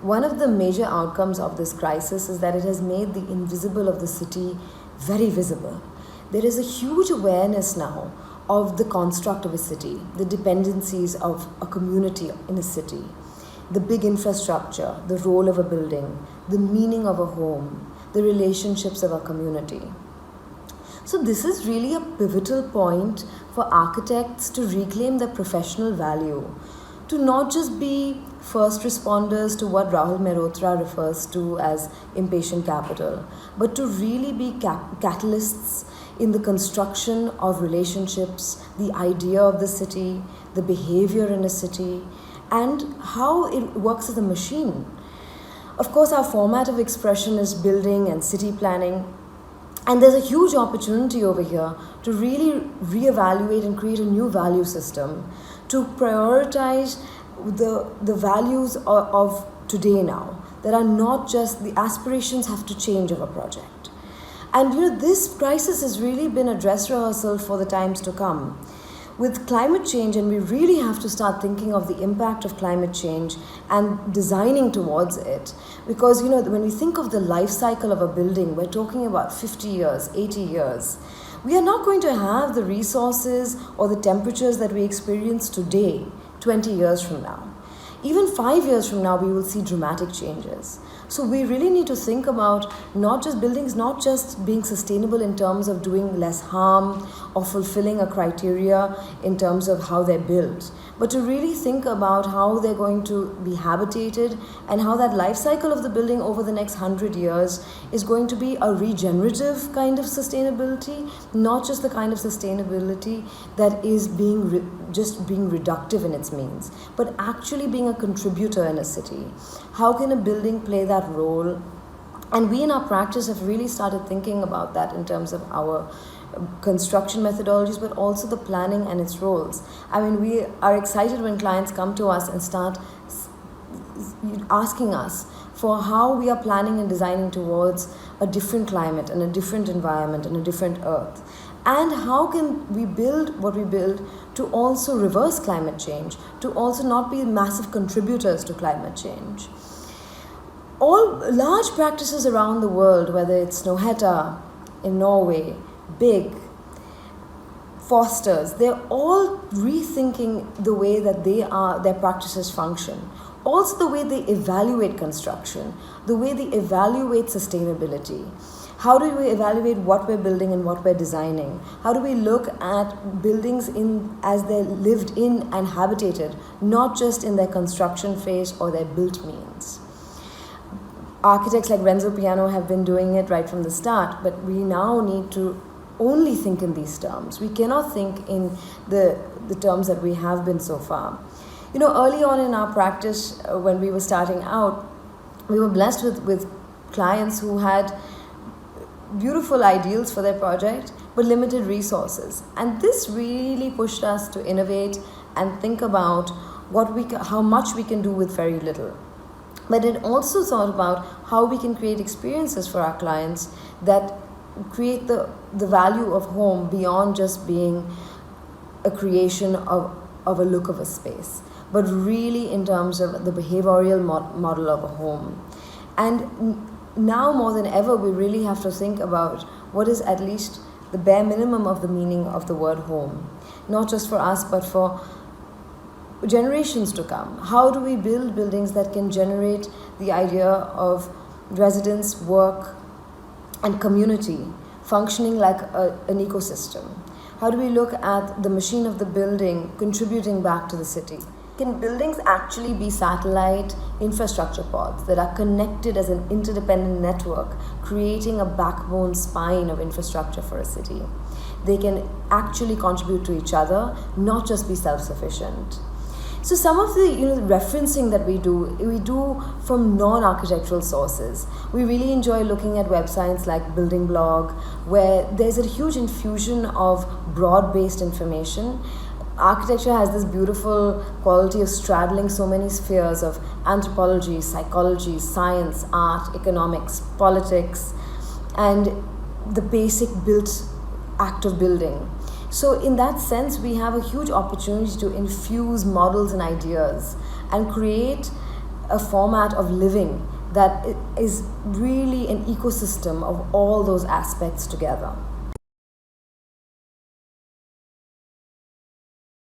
one of the major outcomes of this crisis is that it has made the invisible of the city very visible. There is a huge awareness now of the construct of a city, the dependencies of a community in a city, the big infrastructure, the role of a building, the meaning of a home, the relationships of a community. So this is really a pivotal point for architects to reclaim their professional value, to not just be first responders to what Rahul Mehrotra refers to as impatient capital, but to really be catalysts in the construction of relationships, the idea of the city, the behavior in a city, and how it works as a machine. Of course, our format of expression is building and city planning, and there's a huge opportunity over here to really reevaluate and create a new value system, to prioritize the values of today now, that are not just the aspirations have to change of a project. And this crisis has really been a dress rehearsal for the times to come. With climate change, and we really have to start thinking of the impact of climate change and designing towards it. Because when we think of the life cycle of a building, we're talking about 50 years, 80 years. We are not going to have the resources or the temperatures that we experience today, 20 years from now. Even 5 years from now, we will see dramatic changes. So we really need to think about not just buildings, not just being sustainable in terms of doing less harm or fulfilling a criteria in terms of how they're built, but to really think about how they're going to be habitated and how that life cycle of the building over the next 100 years is going to be a regenerative kind of sustainability, not just the kind of sustainability that is just being reductive in its means, but actually being a contributor in a city. How can a building play that role? And we in our practice have really started thinking about that in terms of our construction methodologies, but also the planning and its roles. I mean, we are excited when clients come to us and start asking us for how we are planning and designing towards a different climate and a different environment and a different earth. And how can we build what we build to also reverse climate change, to also not be massive contributors to climate change. All large practices around the world, whether it's Noheta in Norway, Big, Foster's, they're all rethinking the way that their practices function. Also the way they evaluate construction, the way they evaluate sustainability. How do we evaluate what we're building and what we're designing? How do we look at buildings as they're lived in and habitated, not just in their construction phase or their built means? Architects like Renzo Piano have been doing it right from the start, but we now need to only think in these terms. We cannot think in the terms that we have been so far. Early on in our practice, when we were starting out, we were blessed with clients who had beautiful ideals for their project, but limited resources. And this really pushed us to innovate and think about how much we can do with very little. But it also thought about how we can create experiences for our clients that create the value of home beyond just being a creation of a look of a space, but really in terms of the behavioral model of a home. And now more than ever, we really have to think about what is at least the bare minimum of the meaning of the word home, not just for us, but for generations to come. How do we build buildings that can generate the idea of residence, work, and community functioning like an ecosystem? How do we look at the machine of the building contributing back to the city? Can buildings actually be satellite infrastructure pods that are connected as an interdependent network, creating a backbone spine of infrastructure for a city? They can actually contribute to each other, not just be self-sufficient. So some of the referencing that we do from non-architectural sources. We really enjoy looking at websites like Building Blog, where there's a huge infusion of broad-based information. Architecture has this beautiful quality of straddling so many spheres of anthropology, psychology, science, art, economics, politics, and the basic built act of building. So in that sense, we have a huge opportunity to infuse models and ideas and create a format of living that is really an ecosystem of all those aspects together.